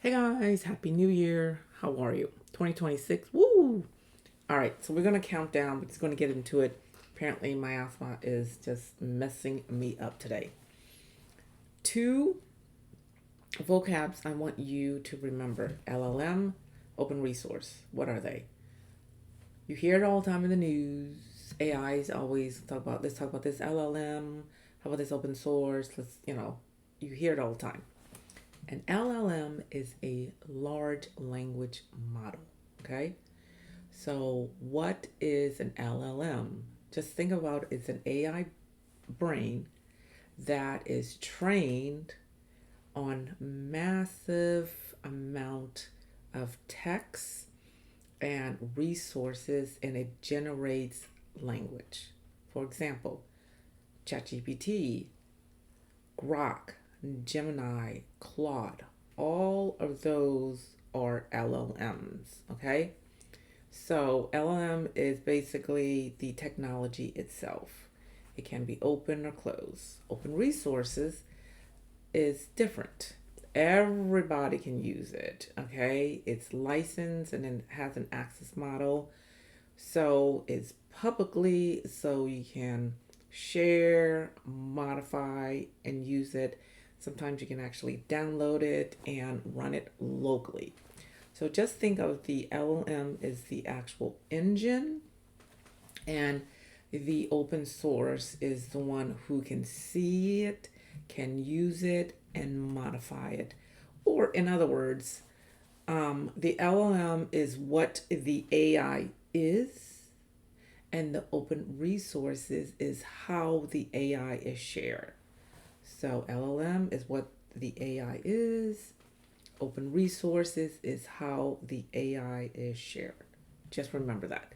Hey guys, Happy New Year. How are you? 2026. Woo! All right, so we're going to count down. We're just going to get into it. Apparently, my asthma is just messing me up today. Two vocabs I want you to remember: LLM, open resource. What are they? You hear it all the time in the news. AIs always talk about, let's talk about this LLM. How about this open source? You hear it all the time. An LLM is a large language model. Okay. So, what is an LLM? Just think about it. It's an AI brain that is trained on massive amount of text and resources, and it generates language. For example, ChatGPT, Grok, Gemini, Claude, all of those are LLMs, okay? So LLM is basically the technology itself. It can be open or closed. Open resources is different. Everybody can use it, okay? It's licensed and then has an access model. So it's publicly, so you can share, modify, and use it. Sometimes you can actually download it and run it locally. So just think of the LLM as the actual engine, and the open source is the one who can see it, can use it, and modify it. Or, in other words, the LLM is what the AI is, and the open resources is how the AI is shared. So, LLM is what the AI is, open resources is how the AI is shared. Just remember that.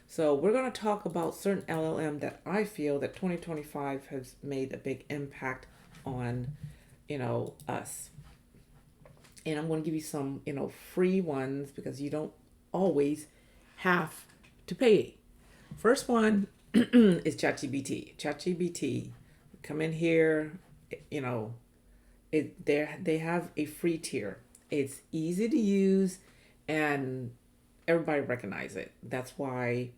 So we're going to talk about certain LLM that I feel that 2025 has made a big impact on, us. And I'm going to give you some, free ones because you don't always have to pay. First one is ChatGPT. ChatGPT, come in here, you know, they have a free tier. It's easy to use and everybody recognize it. That's why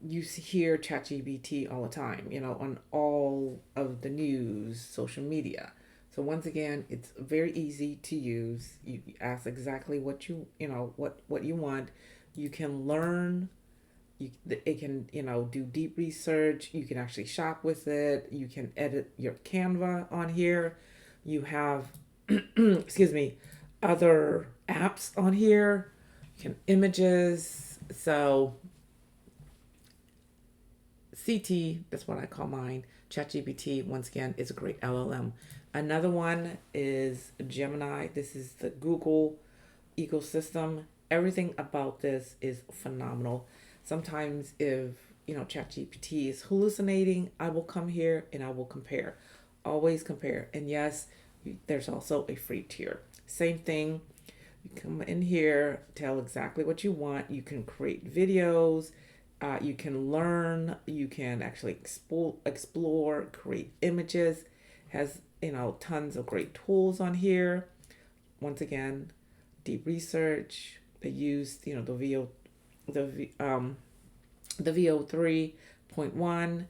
you hear ChatGPT all the time, on all of the news, social media. So once again, it's very easy to use. You ask exactly what what you want. You can learn. It can do deep research. You can actually shop with it. You can edit your Canva on here. You have excuse me, other apps on here. You can images. So CT, that's what I call mine. ChatGPT, once again, is a great LLM. Another one is Gemini. This is the Google ecosystem. Everything about this is phenomenal. Sometimes if, ChatGPT is hallucinating, I will come here and I will compare. Always compare. And yes, there's also a free tier. Same thing. You come in here, tell exactly what you want. You can create videos. You can learn. You can actually explore, create images. Has tons of great tools on here. Once again, deep research. They use the VO 3.1.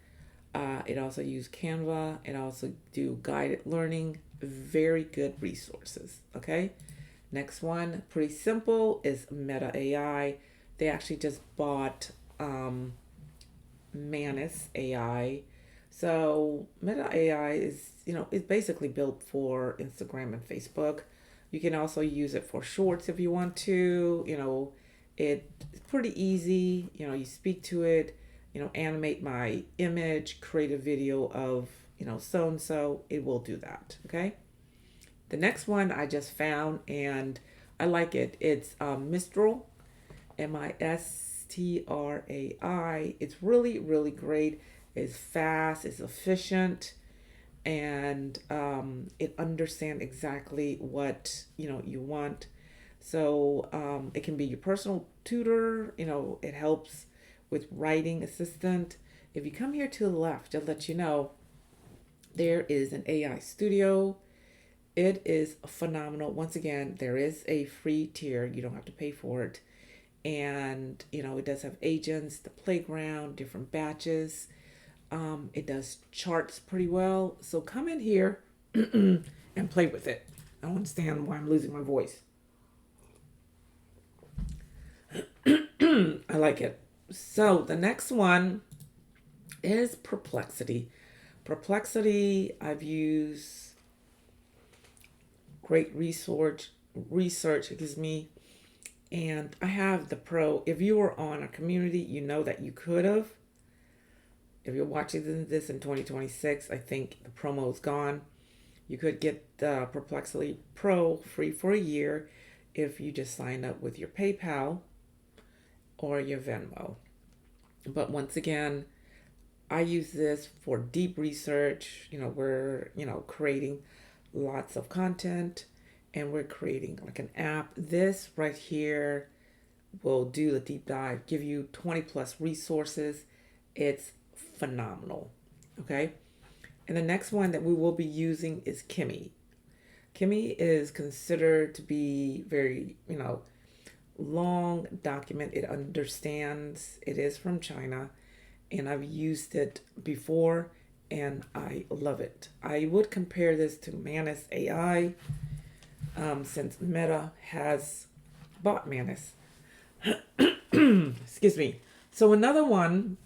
It also use Canva. It also do guided learning. Very good resources. Okay. Next one, pretty simple, is Meta AI. They actually just bought Manus AI. So Meta AI is, it's basically built for Instagram and Facebook. You can also use it for shorts if you want to. It's pretty easy. You speak to it, animate my image, create a video of, so and so. It will do that. Okay. The next one I just found and I like it. It's Mistral, Mistrai. It's really, really great. It's fast, it's efficient, and it understands exactly what you want. So it can be your personal tutor. It helps with writing assistant. If you come here to the left, to let you know, there is an AI studio. It is phenomenal. Once again, there is a free tier. You don't have to pay for it. And, it does have agents, the playground, different batches. It does charts pretty well. So come in here and play with it. I don't understand why I'm losing my voice. I like it. So the next one is Perplexity. Perplexity, I've used great research, excuse me, and I have the pro. If you were on a community, you know that you could have. If you're watching this in 2026, I think the promo is gone. You could get the Perplexity Pro free for a year if you just sign up with your PayPal or your Venmo. But once again, I use this for deep research. We're, creating lots of content and we're creating like an app. This right here will do the deep dive, give you 20 plus resources. It's phenomenal. Okay. And the next one that we will be using is Kimi. Kimi is considered to be very, long document. It understands. It is from China, and I've used it before, and I love it. I would compare this to Manus AI, since Meta has bought Manus. Excuse me. So another one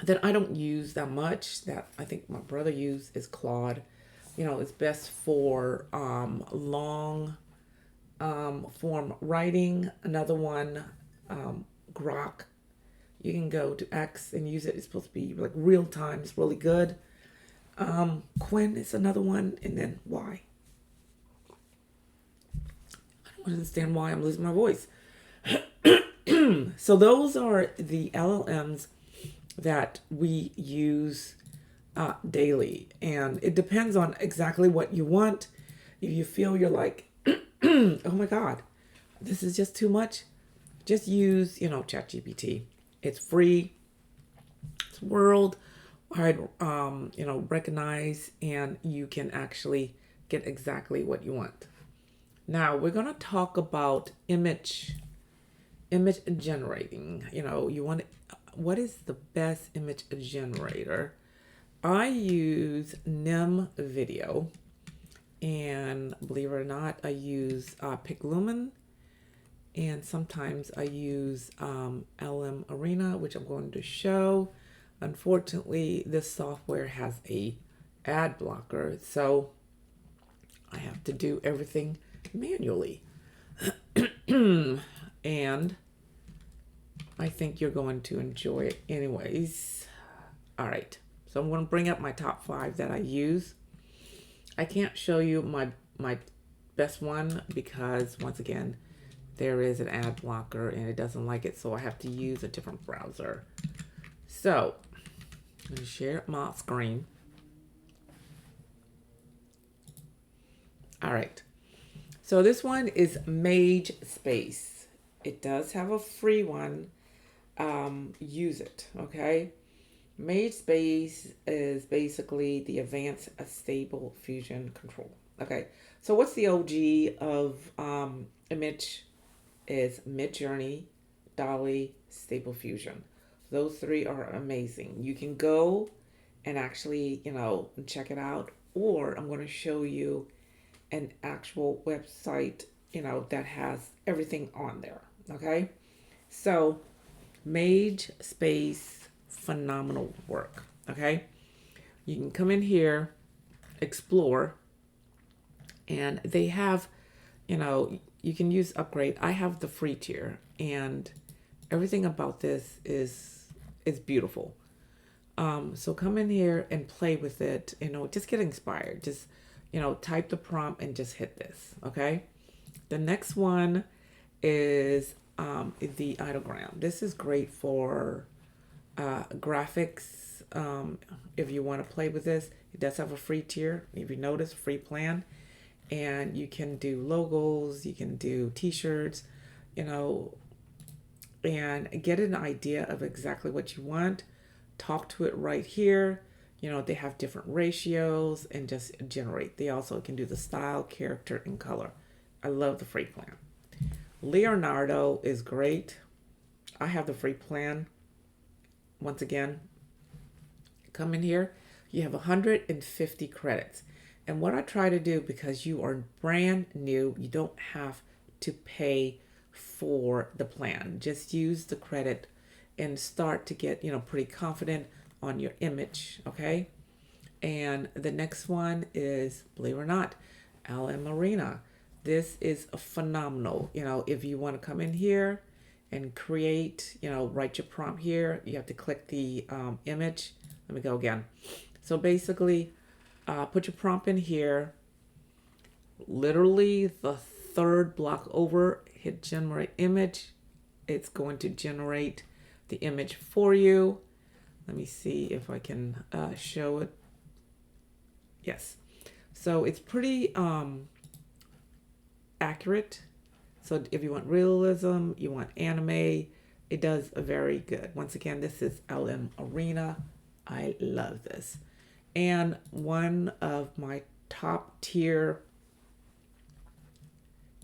that I don't use that much, that I think my brother used, is Claude. It's best for long form writing. Another one, Grok. You can go to X and use it. It's supposed to be like real time. It's really good. Quinn is another one, and then Y. I don't understand why I'm losing my voice. So those are the LLMs that we use daily, and it depends on exactly what you want. If you feel you're like, oh my God, this is just too much, just use, ChatGPT. It's free. It's worldwide, recognized, and you can actually get exactly what you want. Now we're gonna talk about image generating. You want what is the best image generator? I use Nim Video, and believe it or not, I use PicLumen, and sometimes I use LM Arena, which I'm going to show. Unfortunately, this software has a ad blocker, so I have to do everything manually. And I think you're going to enjoy it anyways. All right. So I'm going to bring up my top 5 that I use. I can't show you my best one because, once again, there is an ad blocker and it doesn't like it. So I have to use a different browser. So I'm going to share my screen. All right. So this one is Mage Space. It does have a free one. Use it, okay? Mage Space is basically the advanced stable fusion control. Okay, so what's the OG of image is Midjourney, Dolly, Stable Fusion. Those 3 are amazing. You can go and actually, check it out, or I'm going to show you an actual website, that has everything on there. Okay, so Mage Space, phenomenal work. Okay, you can come in here, explore, and they have, you can use upgrade. I have the free tier, and everything about this is beautiful. So come in here and play with it. Just get inspired. Just type the prompt and just hit this. Okay. The next one is the ideogram. This is great for graphics. If you want to play with this, it does have a free tier. If you notice, free plan, and you can do logos, you can do t-shirts, and get an idea of exactly what you want. Talk to it right here. You know, they have different ratios and just generate. They also can do the style, character, and color. I love the free plan. Leonardo is great. I have the free plan. Once again, come in here. You have 150 credits. And what I try to do, because you are brand new, you don't have to pay for the plan. Just use the credit and start to get, pretty confident on your image, okay? And the next one is, believe it or not, LM Arena. This is phenomenal. If you want to come in here and create, write your prompt here, you have to click the image. Let me go again. So basically, put your prompt in here. Literally the third block over, hit generate image. It's going to generate the image for you. Let me see if I can show it. Yes. So it's pretty accurate. So if you want realism, you want anime, it does very good. Once again, this is LM Arena. I love this. And one of my top tier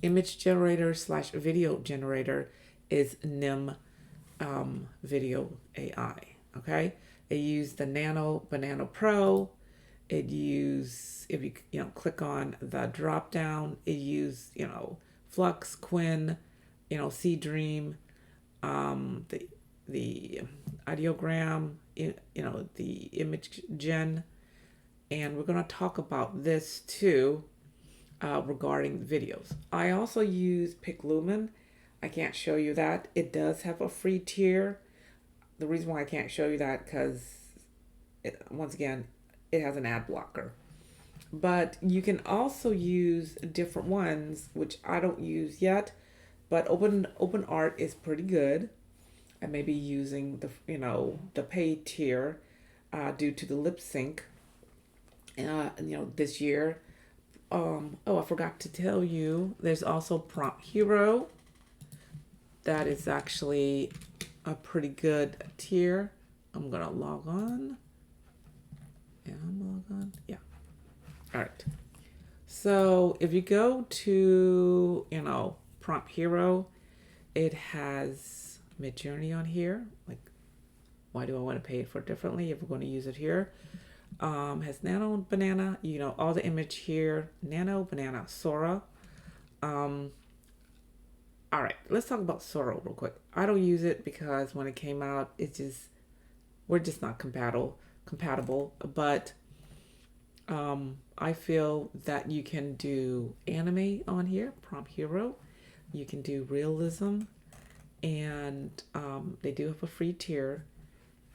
image generator / video generator is NIM Video AI. Okay, it used the Nano Banana Pro. It used, if you click on the drop down, it used Flux, Quinn, C Dream, the ideogram, the image gen, and we're going to talk about this too regarding videos. I also use PicLumen. I can't show you that. It does have a free tier. The reason why I can't show you that because once again, it has an ad blocker. But you can also use different ones, which I don't use yet. But Open Art is pretty good. I may be using the paid tier due to the lip sync. This year. I forgot to tell you. There's also Prompt Hero. That is actually a pretty good tier. I'm gonna log on. Yeah, I'm log on. Yeah. All right. So if you go to Prompt Hero, it has Midjourney on here. Like, why do I want to pay it for differently if we're going to use it here? Has Nano Banana, all the image here. Nano Banana Sora. All right, let's talk about Sora real quick. I don't use it because when it came out, we're just not compatible. But I feel that you can do anime on here, Prompt Hero. You can do realism, and they do have a free tier.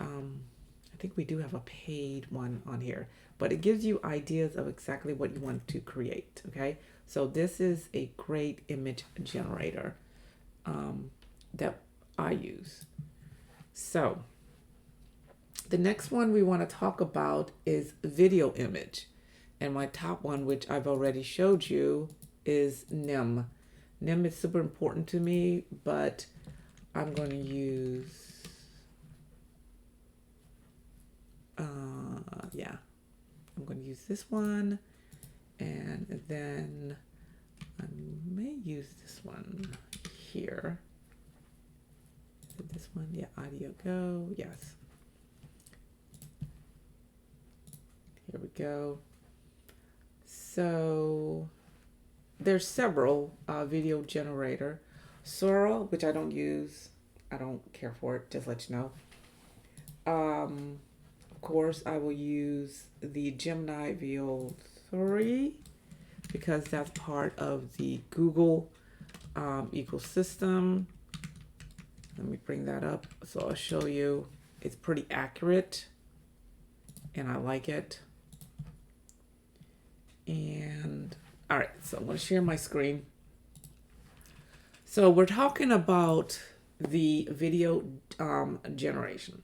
I think we do have a paid one on here, but it gives you ideas of exactly what you want to create. Okay, so this is a great image generator that I use. So the next one we want to talk about is video image. And my top one, which I've already showed you, is NIM. NIM is super important to me, but I'm going to use, I'm going to use this one. And then I may use this one here. Is it this one? Yeah, audio go. Yes. Here we go. So there's several video generator. Sora, which I don't use. I don't care for it, just let you know. Of course, I will use the Gemini VO3 because that's part of the Google ecosystem. Let me bring that up so I'll show you. It's pretty accurate and I like it. And all right, so I'm going to share my screen. So we're talking about the video generation.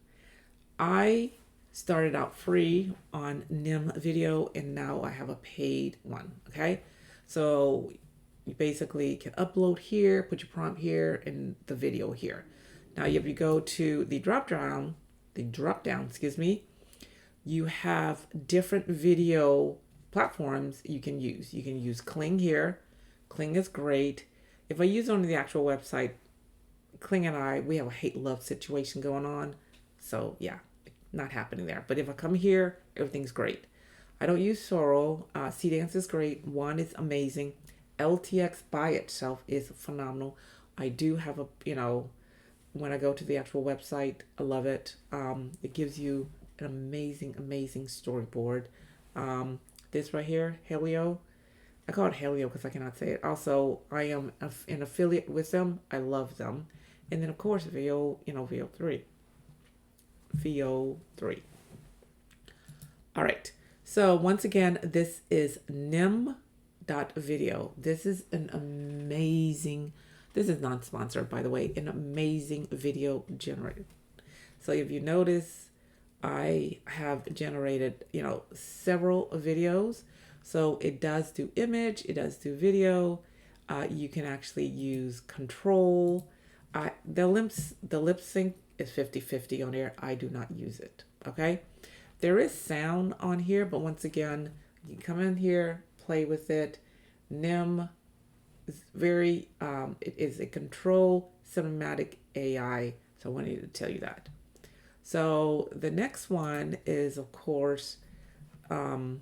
I started out free on NIM Video and now I have a paid one. Okay, so you basically can upload here, put your prompt here, and the video here. Now if you go to the drop down, excuse me, you have different video platforms you can use. You can use Kling here. Kling is great. If I use on the actual website, Kling and I, we have a hate-love situation going on. So yeah, not happening there. But if I come here, everything's great. I don't use Sorrel. Cdance is great. One is amazing. LTX by itself is phenomenal. I do have a, when I go to the actual website, I love it. It gives you an amazing, amazing storyboard. This right here, Helio. I call it Helio because I cannot say it. Also, I am an affiliate with them. I love them. And then, of course, VO3. VO3. All right. So, once again, this is nim.video. This is an amazing, this is non-sponsored, by the way, an amazing video generator. So, if you notice, I have generated, several videos. So it does do image, it does do video. You can actually use control. The lip sync is 50-50 on here. I do not use it. Okay. There is sound on here, but once again, you can come in here, play with it. Nim is very, it is a control cinematic AI. So I wanted to tell you that. So the next one is, of course, Gemini,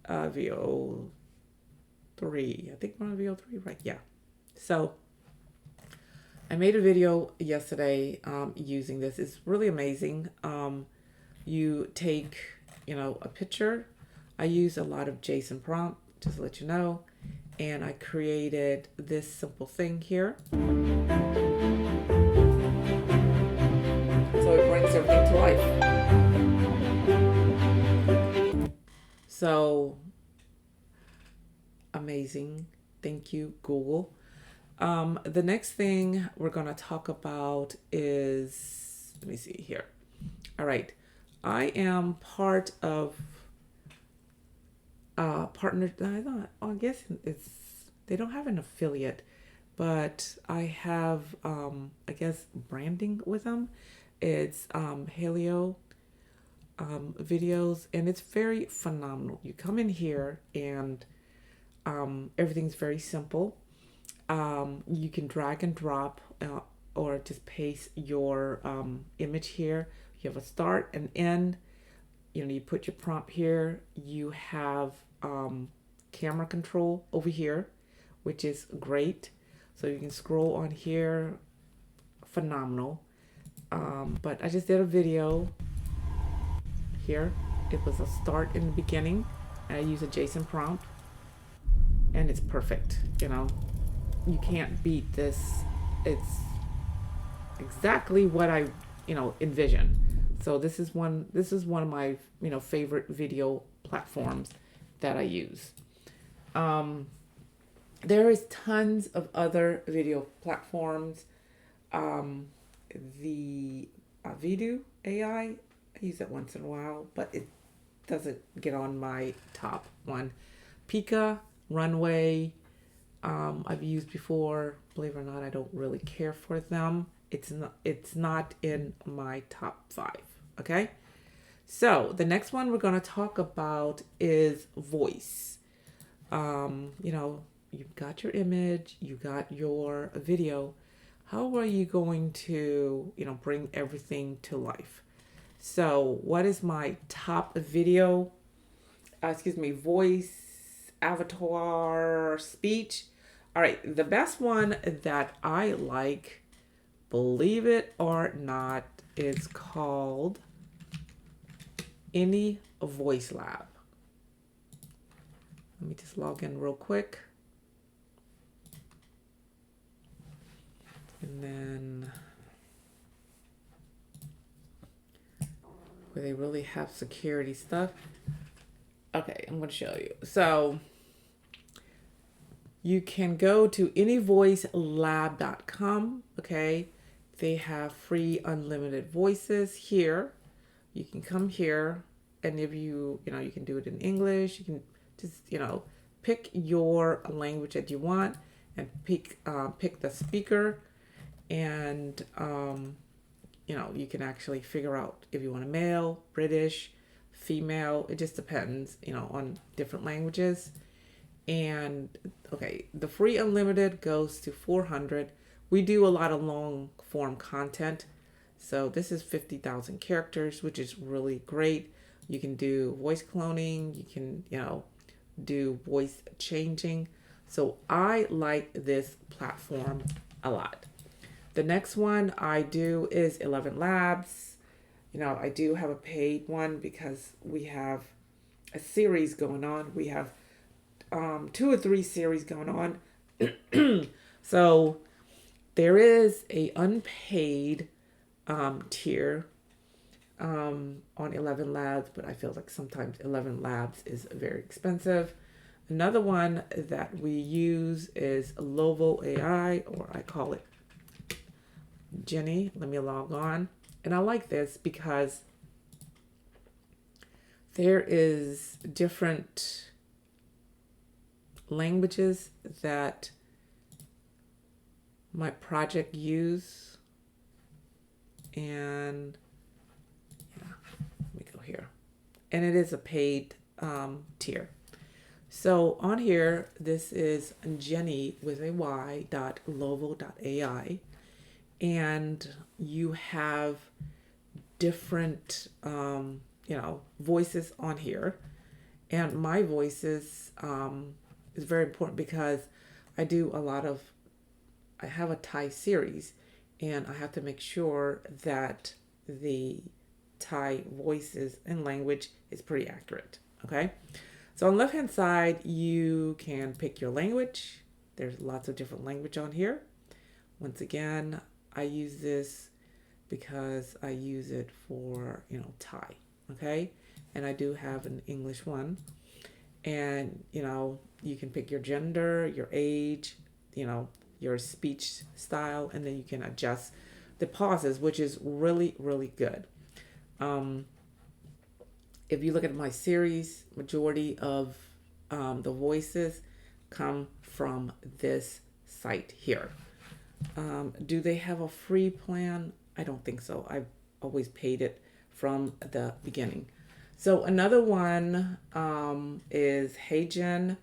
VO3. I think we're on VO3, right? Yeah. So I made a video yesterday using this. It's really amazing. You take, a picture. I use a lot of JSON prompt, just to let you know. And I created this simple thing here. So it brings everything to life. So amazing. Thank you, Google. The next thing we're going to talk about is, let me see here. All right. I am part of partner. I guess they don't have an affiliate, but I have, I guess, branding with them. It's Helio videos, and it's very phenomenal. You come in here and everything's very simple. You can drag and drop or just paste your image here. You have a start and end. You put your prompt here. You have camera control over here, which is great. So you can scroll on here. Phenomenal. But I just did a video here. It was a start in the beginning, and I use a JSON prompt, and it's perfect. You can't beat this. It's exactly what I, envision. So this is one of my, favorite video platforms that I use. There is tons of other video platforms. The Vidu AI, I use it once in a while, but it doesn't get on my top one. Pika, Runway, I've used before. Believe it or not, I don't really care for them. It's not in my top 5. Okay. So the next one we're going to talk about is voice. You've got your image, you got your video. How are you going to, bring everything to life? So what is my top video? Voice, avatar, speech. All right. The best one that I like, believe it or not, is called Any Voice Lab. Let me just log in real quick. And then where they really have security stuff. Okay, I'm going to show you. So you can go to anyvoicelab.com. Okay, they have free unlimited voices here. You can come here, and if you can do it in English. You can just pick your language that you want and pick the speaker. And you can actually figure out if you want a male, British, female. It just depends, on different languages. And okay, the free unlimited goes to 400. We do a lot of long form content. So this is 50,000 characters, which is really great. You can do voice cloning, you can, do voice changing. So I like this platform a lot. The next one I do is 11 Labs. I do have a paid one because we have a series going on. We have 2 or 3 series going on. So there is a unpaid tier on 11 Labs, but I feel like sometimes 11 Labs is very expensive. Another one that we use is Lovo AI, or I call it Jenny. Let me log on. And I like this because there is different languages that my project use. And yeah, let me go here. And it is a paid tier. So on here, this is Jenny with a Y .lovo.ai. And you have different, voices on here. And my voices is very important because I have a Thai series, and I have to make sure that the Thai voices and language is pretty accurate. Okay. So on the left hand side, you can pick your language. There's lots of different language on here. Once again, I use this because I use it for, Thai. Okay. And I do have an English one. And, you can pick your gender, your age, your speech style, and then you can adjust the pauses, which is really, really good. If you look at my series, majority of the voices come from this site here. Do they have a free plan? I don't think so. I've always paid it from the beginning. So another one is HeyGen.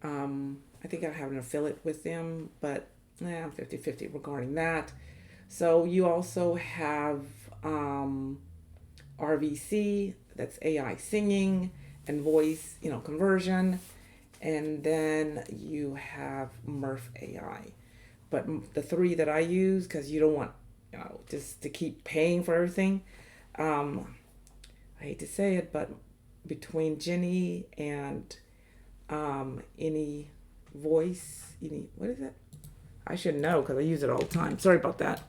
I think I have an affiliate with them, but I'm 50-50 regarding that. So you also have RVC, that's AI singing and voice, conversion. And then you have Murph AI. But the 3 that I use, because you don't want, just to keep paying for everything. I hate to say it, but between Jenny and any voice, what is it? I should know because I use it all the time. Sorry about that.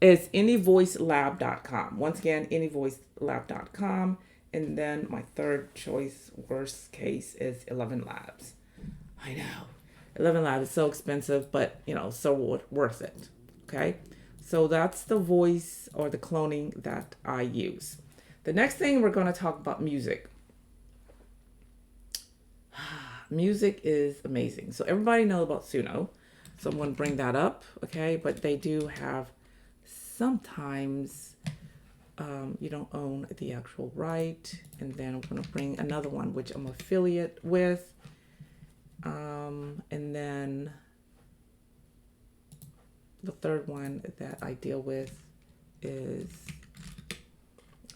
It's anyvoicelab.com. Once again, anyvoicelab.com. And then my third choice, worst case, is 11 Labs. I know. 11 Labs is so expensive, but, so worth it. Okay? So that's the voice or the cloning that I use. The next thing we're going to talk about music. Music is amazing. So everybody knows about Suno. So I'm going to bring that up, okay? But they do have sometimes you don't own the actual right. And then I'm going to bring another one, which I'm affiliate with. And then the third one that I deal with is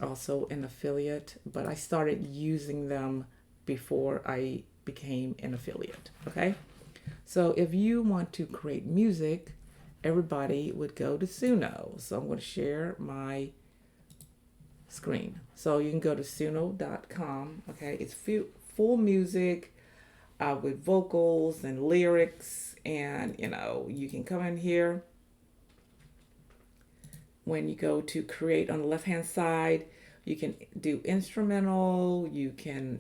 also an affiliate, but I started using them before I became an affiliate. Okay. So if you want to create music, everybody would go to Suno. So I'm going to share my screen. So you can go to suno.com. Okay. It's full music with vocals and lyrics, and you can come in here. When you go to create on the left hand side, you can do instrumental, you can,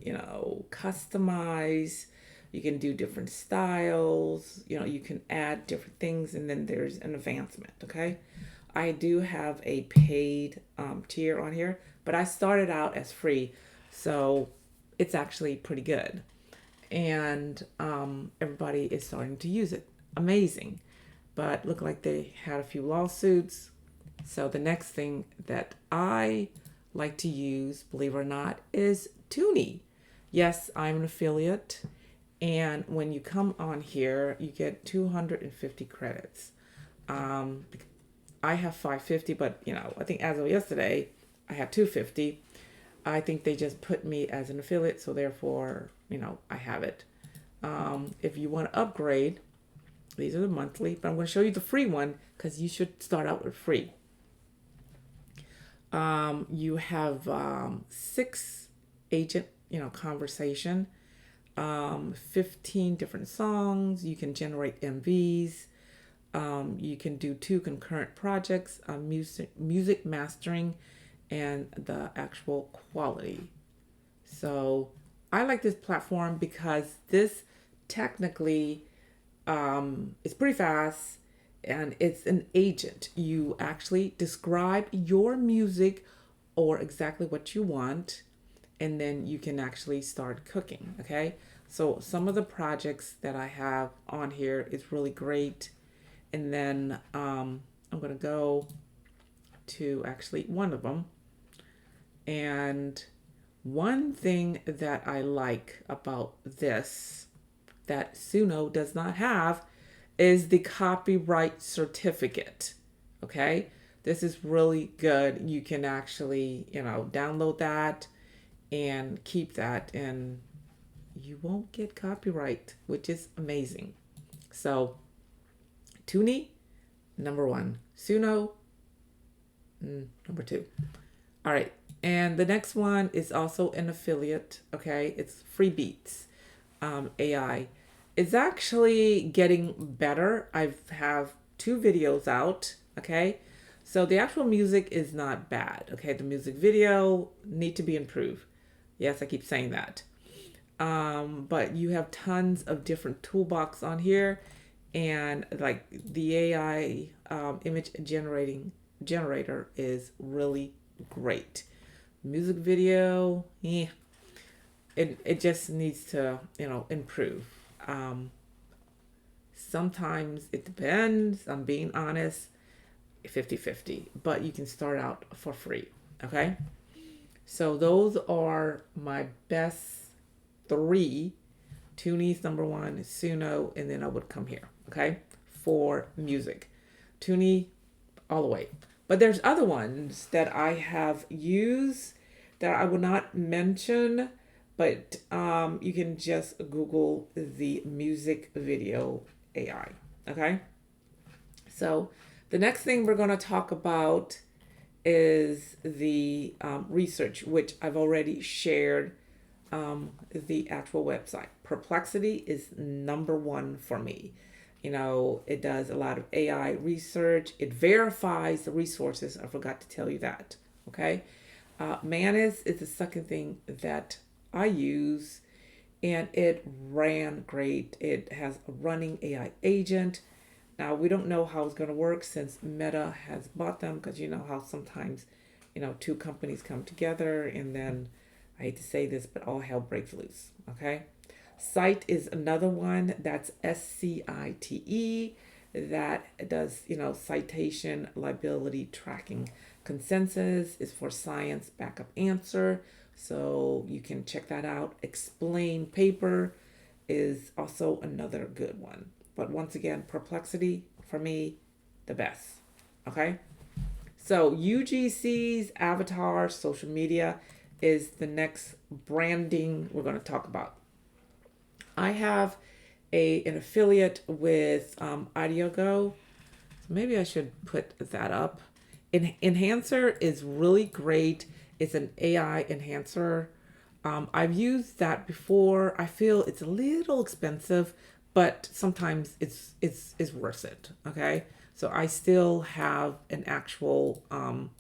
customize, you can do different styles, you can add different things, and then there's an advancement, okay? I do have a paid tier on here, but I started out as free, so it's actually pretty good. And everybody is starting to use it. Amazing. But look like they had a few lawsuits. So the next thing that I like to use, believe it or not, is Toonie. Yes, I'm an affiliate. And when you come on here, you get 250 credits. Um, I have 550, but I think as of yesterday, I have 250. I think they just put me as an affiliate, so therefore, I have it. If you want to upgrade, these are the monthly, but I'm going to show you the free one because you should start out with free. You have 6 agent, conversation, 15 different songs. You can generate MVs. You can do 2 concurrent projects, music mastering, and the actual quality. So I like this platform because this technically is pretty fast and it's an agent. You actually describe your music or exactly what you want, and then you can actually start cooking. Okay. So some of the projects that I have on here is really great. And then I'm going to go to actually one of them. And one thing that I like about this that Suno does not have is the copyright certificate. Okay, this is really good. You can actually, download that and keep that, and you won't get copyright, which is amazing. So, Toonie, number 1. Suno, number 2. All right. And the next one is also an affiliate. Okay. It's Free Beats AI. It's actually getting better. I have 2 videos out. Okay. So the actual music is not bad. Okay. The music video need to be improved. Yes, I keep saying that. But you have tons of different toolbox on here, and like the AI image generator is really great. Music video, it just needs to improve. Sometimes it depends. I'm being honest, 50-50, but you can start out for free. Okay, so those are my best 3. Toonie's number 1, Suno, and then I would come here. Okay, for music, Toonie all the way. But there's other ones that I have used that I will not mention, but you can just Google the music video AI. Okay. So the next thing we're going to talk about is the research, which I've already shared the actual website. Perplexity is number 1 for me. It does a lot of AI research. It verifies the resources. I forgot to tell you that. Okay. Manus is the second thing that I use, and it ran great. It has a running AI agent. Now, we don't know how it's going to work since Meta has bought them, because you know how sometimes, 2 companies come together and then, I hate to say this, but all hell breaks loose. Okay. Cite is another one. That's SCITE, that does, citation liability tracking. Consensus is for science backup answer, so you can check that out. Explain paper is also another good one. But once again, Perplexity, for me, the best. Okay? So UGC's avatar social media is the next branding we're going to talk about. I have an affiliate with AudioGo. Maybe I should put that up. Enhancer is really great. It's an AI enhancer. I've used that before. I feel it's a little expensive, but sometimes it's worth it. Okay, so I still have an actual an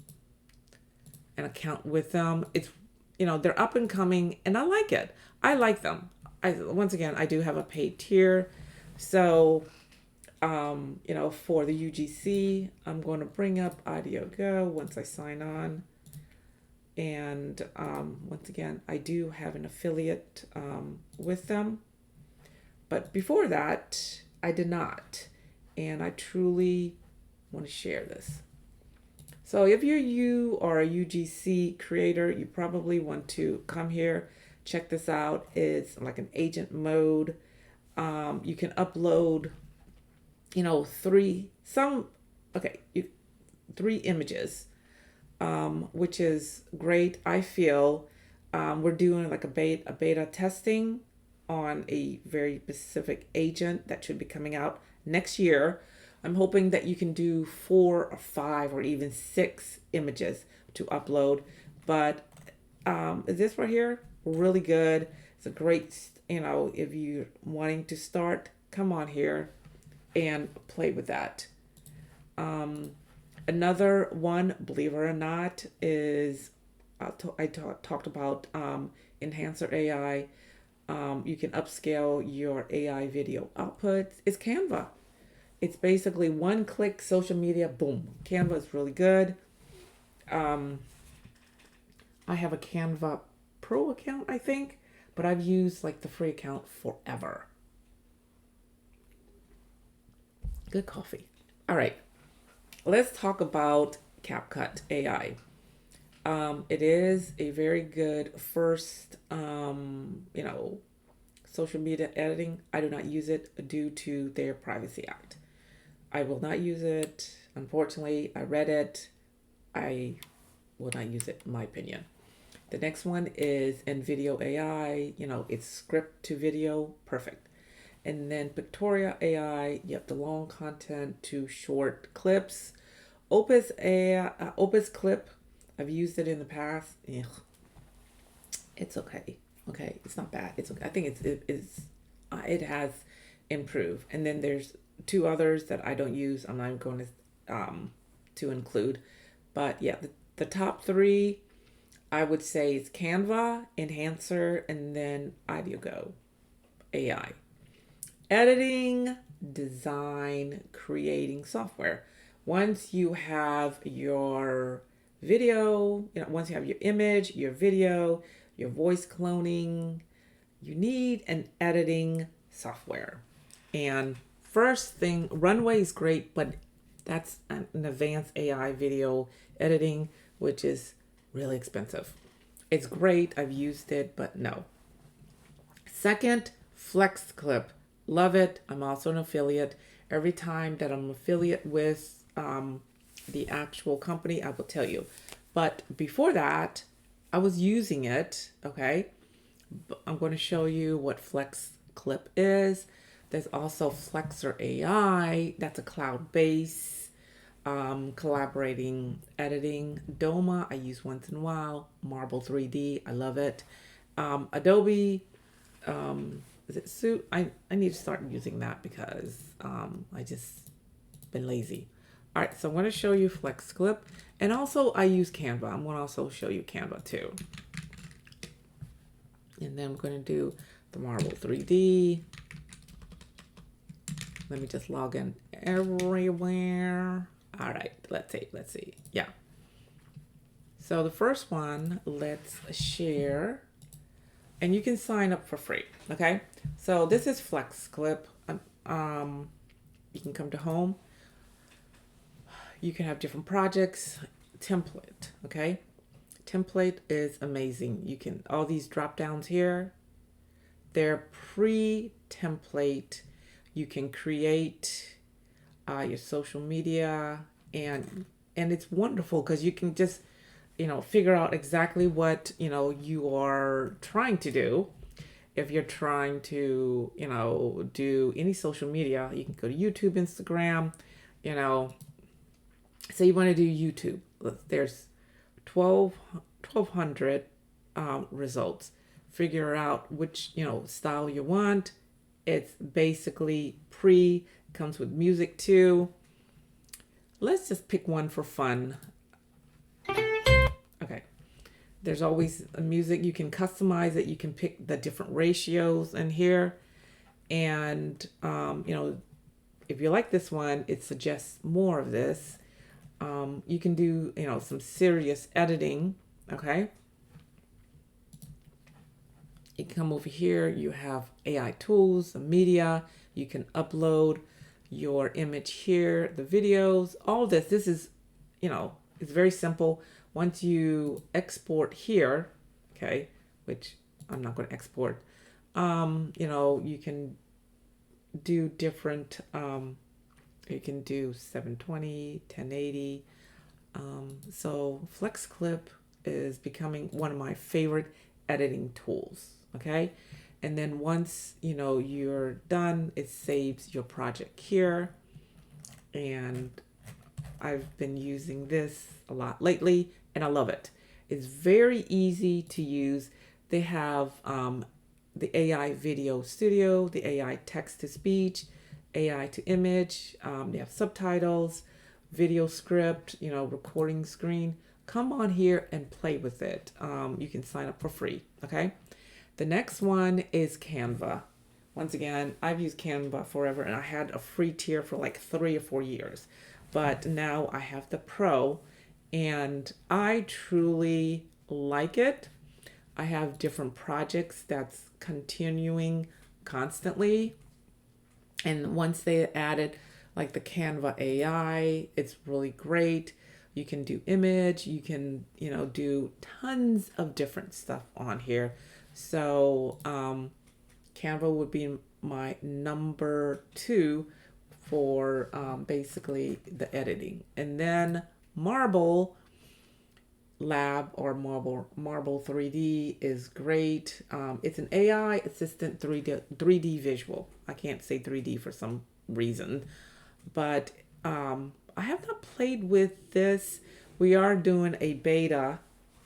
account with them. It's they're up and coming, and I like it. I like them. Once again, I do have a paid tier, so for the UGC, I'm going to bring up AudioGo once I sign on. And once again, I do have an affiliate with them. But before that, I did not. And I truly want to share this. So if you are a UGC creator, you probably want to come here, check this out. It's like an agent mode. You can upload, three images, which is great. I feel we're doing like a beta testing on a very specific agent that should be coming out next year. I'm hoping that you can do 4 or 5 or even 6 images to upload. But this right here, really good. It's a great, if you're wanting to start, come on here and play with that. Another one, believe it or not, is I talked about Enhancer AI. You can upscale your AI video outputs. It's Canva. It's basically one click social media, boom. Canva is really good. I have a Canva Pro account, I think, but I've used like the free account forever. Good coffee. All right, let's talk about CapCut AI. It is a very good first, social media editing. I do not use it due to their Privacy Act. I will not use it. Unfortunately, I read it. I will not use it, in my opinion. The next one is NVIDIA AI. It's script to video, perfect. And then Pictoria AI, you have the long content to short clips. Opus AI, Opus Clip, I've used it in the past. Ugh. It's okay. Okay, it's not bad. It's okay. I think it has improved. And then there's 2 others that I don't use. I'm not going to include, but yeah, the top 3 I would say is Canva, Enhancer, and then IdeoGo AI. Editing, design, creating software. Once you have your video, once you have your image, your video, your voice cloning, you need an editing software. And first thing, Runway is great, but that's an advanced AI video editing, which is really expensive. It's great. I've used it, but no. Second, Flex Clip. Love it. I'm also an affiliate. Every time that I'm affiliate with the actual company, I will tell you. But before that, I was using it. Okay. I'm going to show you what Flex Clip is. There's also Flexer AI. That's a cloud-based collaborating editing. Doma, I use once in a while. Marble 3D, I love it. Adobe, is it Suit? I need to start using that because I just been lazy. All right, so I'm going to show you Flex Clip. And also I use Canva. I'm going to also show you Canva too. And then I'm going to do the Marble 3D. Let me just log in everywhere. All right, let's see. Yeah. So the first one, let's share. And you can sign up for free, okay? So this is Flex Clip. You can come to home. You can have different projects. Template, okay? Template is amazing. You can, all these drop downs here, they're pre-template. You can create your social media, and it's wonderful because you can just figure out exactly what you are trying to do. If you're trying to do any social media, you can go to YouTube, Instagram. Say you want to do YouTube, there's 1,200 results. Figure out which style you want. It's basically comes with music too. Let's just pick one for fun. Okay. There's always a music. You can customize it. You can pick the different ratios in here. And, if you like this one, it suggests more of this. You can do, some serious editing. Okay. You come over here, you have AI tools, the media, you can upload your image here, the videos, all this. This is, it's It's very simple. Once you export here, okay, which I'm not going to export, you can do different, you can do 720, 1080. So Flex Clip is becoming one of my favorite editing tools, okay? And then once, you're done, it saves your project here. And I've been using this a lot lately, and I love it. It's very easy to use. They have the AI video studio, the AI text to speech, AI to image. They have subtitles, video script, recording screen. Come on here and play with it. You can sign up for free. Okay. The next one is Canva. Once again, I've used Canva forever, and I had a free tier for like 3 or 4 years. But now I have the pro, and I truly like it. I have different projects that's continuing constantly. And once they added like the Canva AI, it's really great. You can do image, you can, do tons of different stuff on here. So Canva would be my number 2 for basically the editing. And then Marble Lab or Marble 3D is great. It's an AI assistant 3D visual. I can't say 3D for some reason, but I have not played with this. We are doing a beta.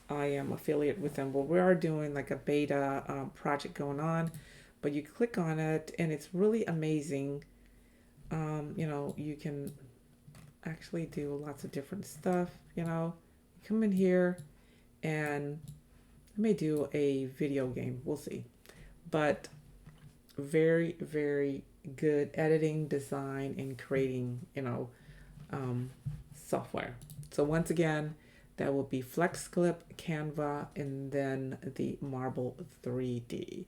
I am affiliate with them, but we are doing like a beta project going on. But you click on it, and it's really amazing. You can actually do lots of different stuff. Come in here, and I may do a video game. We'll see. But very, very good editing, design, and creating, software. So once again, that will be FlexClip, Canva, and then the Marble 3D.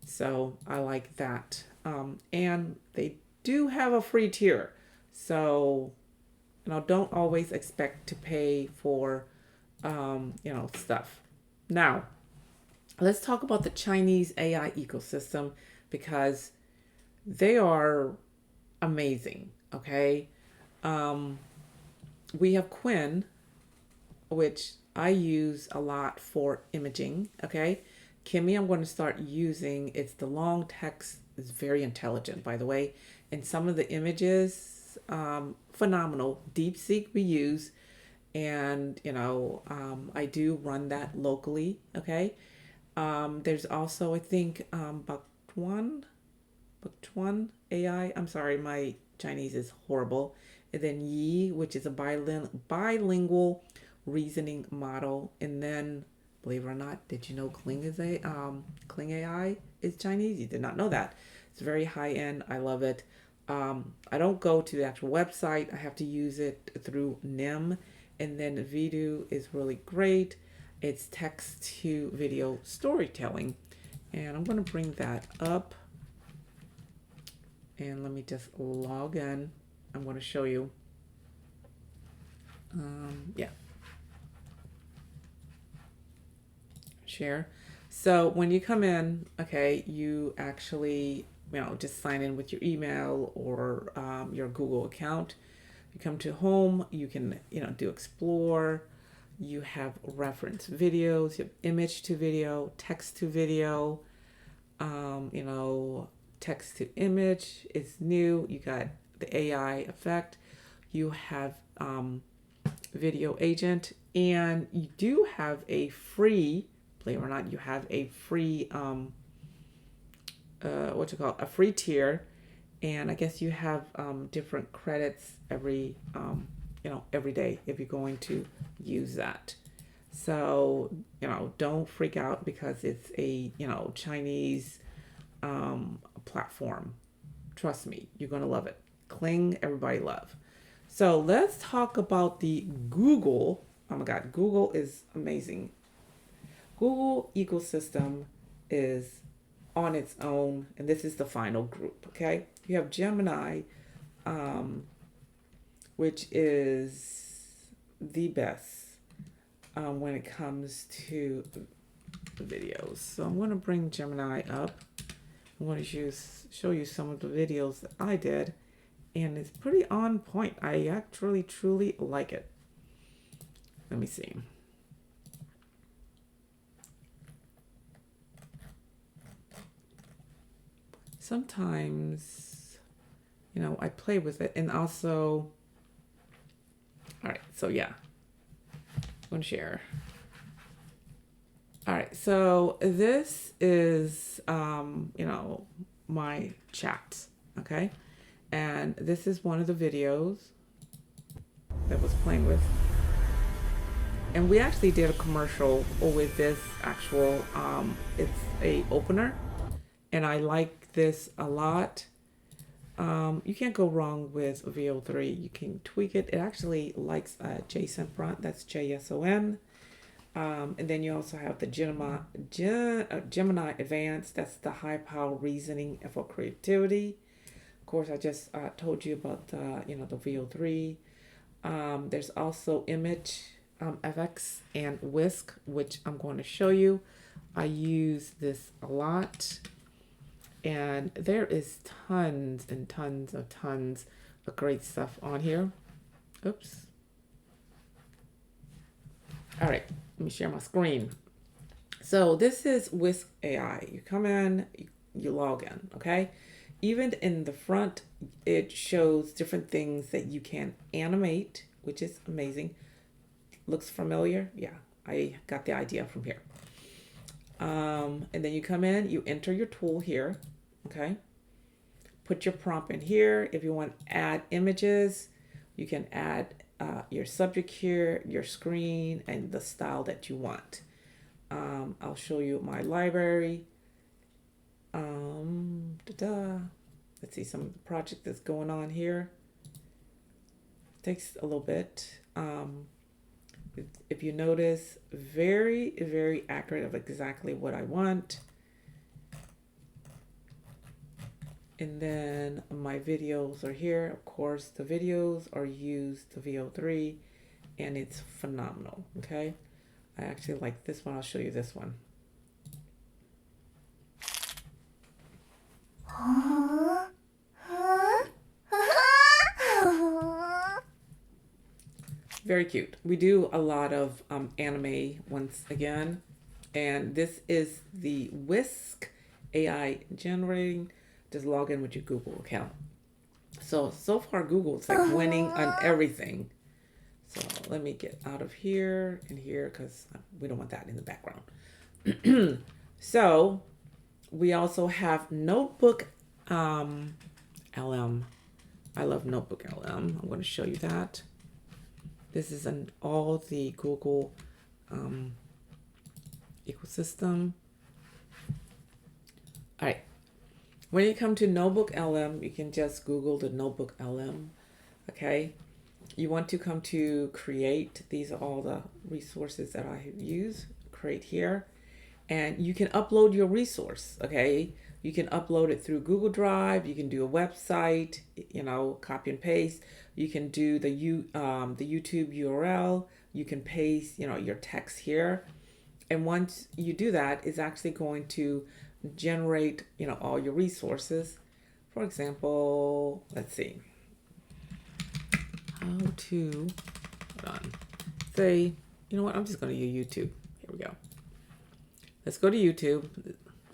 So I like that. And they do have a free tier. So, don't always expect to pay for, stuff. Now, let's talk about the Chinese AI ecosystem, because they are amazing. Okay. We have Quinn, which I use a lot for imaging. Okay. Kimmy, I'm going to start using. It's the long text. It's very intelligent, by the way. And some of the images, phenomenal. DeepSeek we use. And, I do run that locally. Okay. There's also, I think, Baktuan AI. I'm sorry, my Chinese is horrible. And then Yi, which is a bilingual reasoning model. And then, believe it or not, did you know Kling AI is Chinese? You did not know that. It's very high end. I love it. I don't go to the actual website. I have to use it through NIM. And then Vidu is really great. It's text to video storytelling. And I'm going to bring that up. And let me just log in. I'm going to show you. Yeah. Share. So when you come in, okay, you actually, just sign in with your email or your Google account. You come to home, you can, do explore. You have reference videos, you have image to video, text to video, text to image is new. You got the AI effect. You have video agent, and you do have a free, believe it or not, you have a free a free tier, and I guess you have different credits every day if you're going to use that. So don't freak out because it's a Chinese platform. Trust me, you're gonna love it. Kling, everybody love. So let's talk about the Google. Oh my God, Google is amazing. Google ecosystem is on its own, and this is the final group. Okay, you have Gemini, which is the best when it comes to videos. So I'm going to bring Gemini up. I'm going to show you some of the videos that I did, and it's pretty on point. I actually truly like it. Let me see. Sometimes, you know, I play with it, and also, all right, so yeah, I'm going to share. All right, so this is, you know, my chat, okay? And this is one of the videos that I was playing with. And we actually did a commercial with this actual, it's a opener, and I like this a lot. You can't go wrong with VO3. You can tweak it. It actually likes JSON prompt. That's JSON. And then you also have the Gemini Advanced. That's the high power reasoning for creativity. Of course, I just told you about the, you know, the VO3. There's also image FX and Whisk, which I'm going to show you. I use this a lot. And there is tons and tons of great stuff on here. Oops. All right, let me share my screen. So this is Whisk AI. You come in, you log in, okay? Even in the front, it shows different things that you can animate, which is amazing. Looks familiar? Yeah, I got the idea from here. And then you come in, you enter your tool here. Okay, put your prompt in here. If you want to add images, you can add your subject here, your screen, and the style that you want. I'll show you my library. Let's see some of the project that's going on here. Takes a little bit. If you notice, very, very accurate of exactly what I want. And then my videos are here. Of course, the videos are used to VO3, and it's phenomenal, okay? I actually like this one. I'll show you this one. Very cute. We do a lot of anime once again, and this is the Whisk AI generating. Just log in with your Google account. So far Google's like winning on everything. So let me get out of here and here because we don't want that in the background. So we also have NotebookLM. I love NotebookLM. I'm going to show you that. This is in all the Google ecosystem. All right. When you come to NotebookLM, you can just Google the NotebookLM, okay? You want to come to create. These are all the resources that I use. Create here. And you can upload your resource, okay? You can upload it through Google Drive. You can do a website, you know, copy and paste. You can do the YouTube URL. You can paste, you know, your text here. And once you do that, it's actually going to generate, you know, all your resources. For example, let's see, how to, hold on, say, you know what, I'm just going to use YouTube. Here we go. Let's go to YouTube.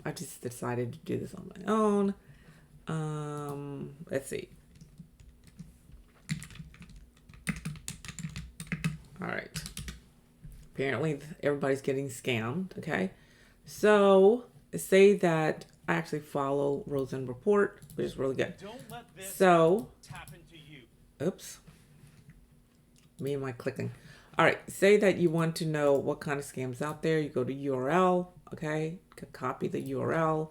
I just decided to do this on my own. Let's see. All right. Apparently everybody's getting scammed. Okay. So say that I actually follow Rosen Report, which is really good. So, oops. Me and my clicking. All right. Say that you want to know what kind of scams out there. You go to URL. Okay. Copy the URL.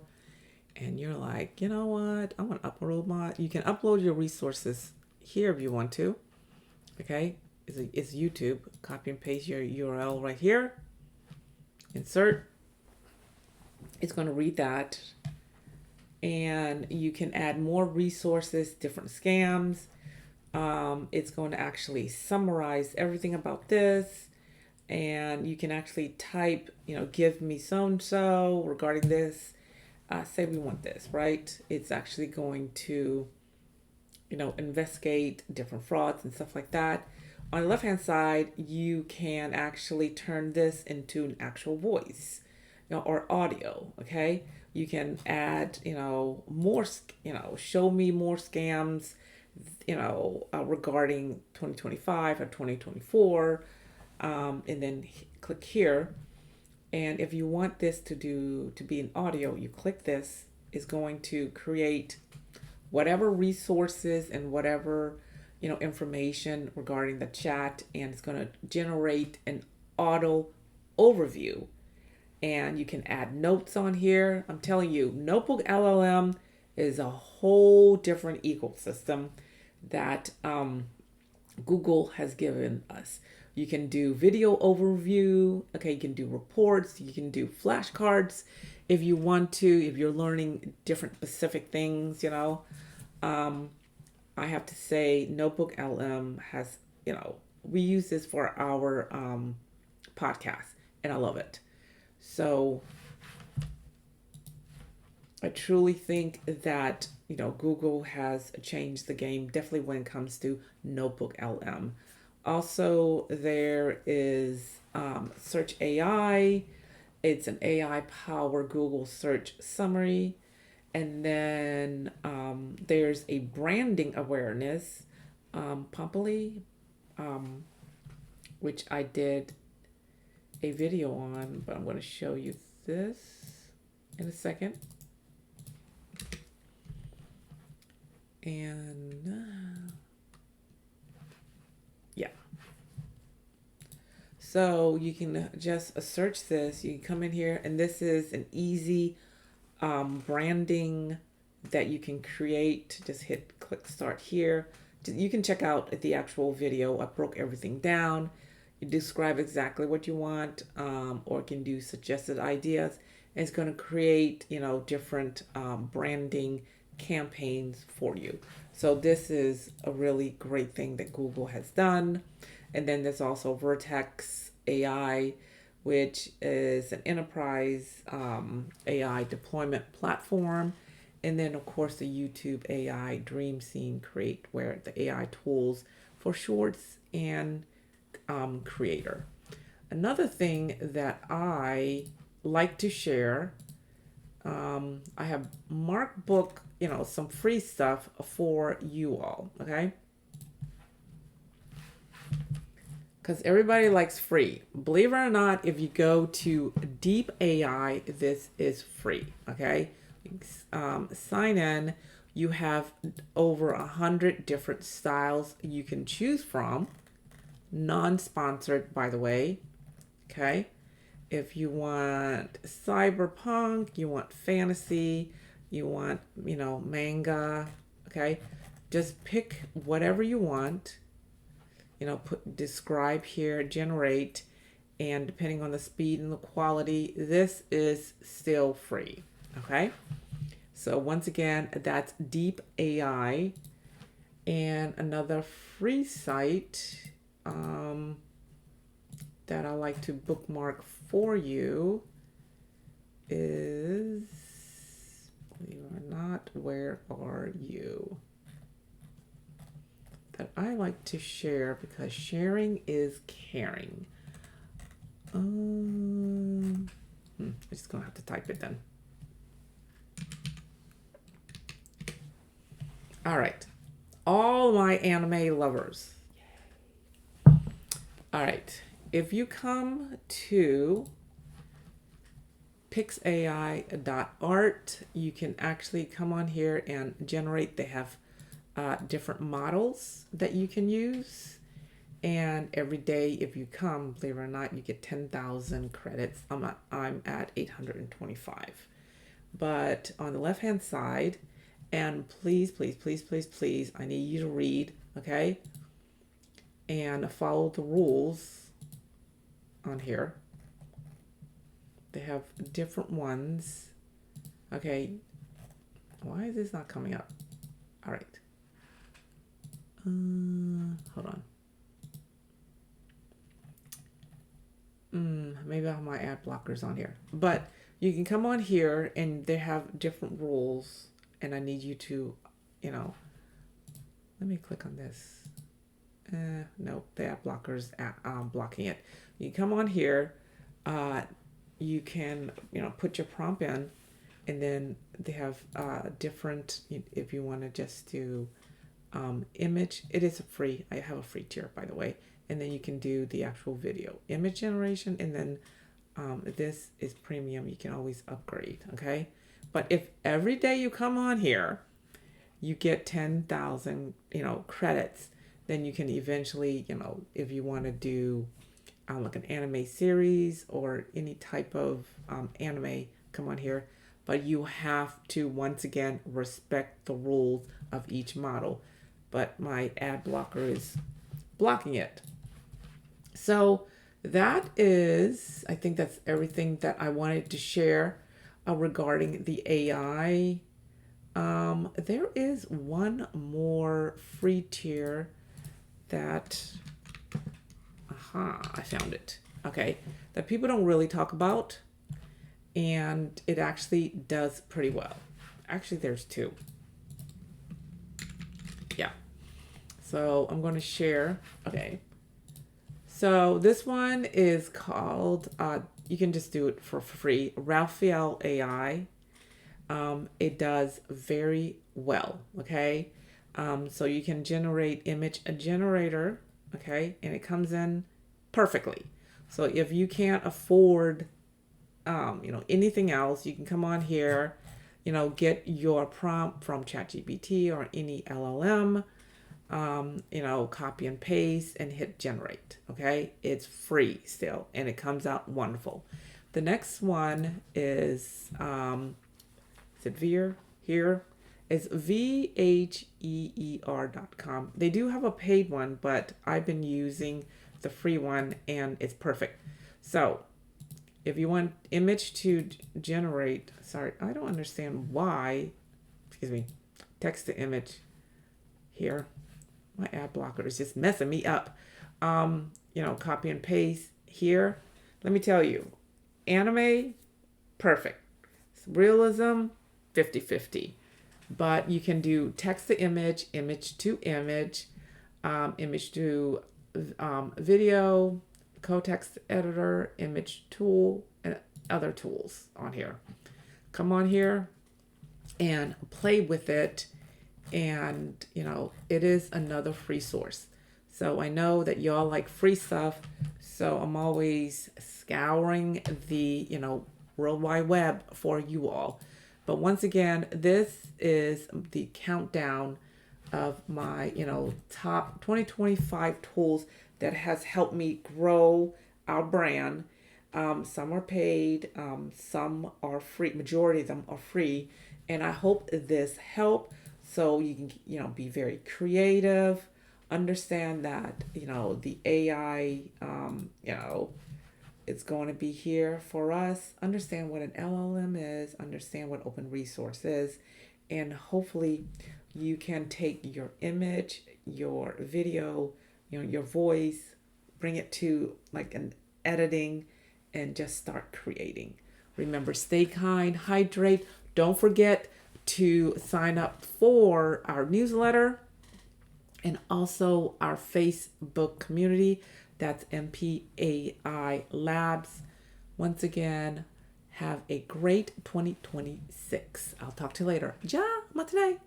And you're like, you know what? I want to upload you can upload your resources here if you want to. Okay. It's YouTube. Copy and paste your URL right here. Insert. It's going to read that. And you can add more resources, different scams. It's going to actually summarize everything about this, and you can actually type, give me so and so regarding this. Say we want this, right? It's actually going to, investigate different frauds and stuff like that. On the left hand side, you can actually turn this into an actual voice, or audio. Okay, you can add, more, show me more scams, regarding 2025 or 2024, and then click here. And if you want this to be an audio, you click this. Is going to create whatever resources and whatever information regarding the chat, and it's going to generate an auto overview. And you can add notes on here. I'm telling you, Notebook LLM is a whole different ecosystem that Google has given us. You can do video overview. Okay, you can do reports. You can do flashcards if you want to, if you're learning different specific things, I have to say, Notebook LM has, we use this for our podcast, and I love it. So I truly think that, Google has changed the game, definitely when it comes to Notebook LM. Also, there is Search AI. It's an AI powered Google search summary. And then there's a branding awareness, Pompily, which I did a video on, but I'm going to show you this in a second. And yeah. So you can just search this. You can come in here, and this is an easy branding that you can create. Just click start here. You can check out the actual video. I broke everything down. You describe exactly what you want, or can do suggested ideas. And it's going to create, different branding campaigns for you. So this is a really great thing that Google has done. And then there's also Vertex AI, which is an enterprise AI deployment platform. And then, of course, the YouTube AI Dream Scene Create, where the AI tools for shorts and creator. Another thing that I like to share, I have Markbook, some free stuff for you all, okay? Because everybody likes free. Believe it or not, if you go to Deep AI, this is free, okay? Sign in. You have over 100 different styles you can choose from. Non-sponsored, by the way, okay? If you want cyberpunk, you want fantasy, you want, manga, okay? Just pick whatever you want. Describe here, generate, and depending on the speed and the quality, this is still free, okay? So once again, that's Deep AI. And another free site that I like to bookmark for you is, believe it or not, where are you? That I like to share because sharing is caring. I'm just gonna have to type it then. All right, all my anime lovers. All right, if you come to pixai.art, you can actually come on here and generate. They have different models that you can use. And every day, if you come, believe it or not, you get 10,000 credits. I'm at 825. But on the left-hand side, and please, please, please, please, please, I need you to read, okay? And follow the rules on here. They have different ones. Okay. Why is this not coming up? All right. Hold on. Maybe I have my ad blockers on here. But you can come on here and they have different rules. And I need you to, let me click on this. No, the ad blockers blocking it. You come on here. You can, put your prompt in. And then they have different, if you want to just do image. It is free. I have a free tier, by the way. And then you can do the actual video image generation. And then this is premium. You can always upgrade. Okay. But if every day you come on here, you get 10,000, credits, then you can eventually, if you want to do like an anime series or any type of anime, come on here. But you have to, once again, respect the rules of each model. But my ad blocker is blocking it. So that is, I think that's everything that I wanted to share regarding the AI. There is one more free tier that, I found it. Okay, that people don't really talk about. And it actually does pretty well. Actually, there's two. Yeah. So I'm going to share. Okay. So this one is called, you can just do it for free, Raphael AI. It does very well. Okay. So you can generate image a generator. Okay. And it comes in perfectly. So if you can't afford anything else, you can come on here, get your prompt from ChatGPT or any LLM, copy and paste and hit generate. Okay. It's free still, and it comes out wonderful. The next one is it Veer here? It's VHEER.com. They do have a paid one, but I've been using the free one and it's perfect. So if you want image to generate, sorry, I don't understand why, text to image here. My ad blocker is just messing me up. Copy and paste here. Let me tell you, anime, perfect. Realism, 50-50. But you can do text to image, image to image, image to video, co-text editor, image tool, and other tools on here. Come on here and play with it. And, it is another free source. So I know that y'all like free stuff. So I'm always scouring the, World Wide Web for you all. But once again, this is the countdown of my, top 2025 tools that has helped me grow our brand. Some are paid, some are free. Majority of them are free. And I hope this helped so you can, be very creative, understand that, the AI, it's going to be here for us. Understand what an LLM is, understand what open resource is, and hopefully you can take your image, your video, your voice, bring it to like an editing and just start creating. Remember, stay kind, hydrate. Don't forget to sign up for our newsletter and also our Facebook community. That's MPAI Labs. Once again, have a great 2026. I'll talk to you later. Ja, matinee.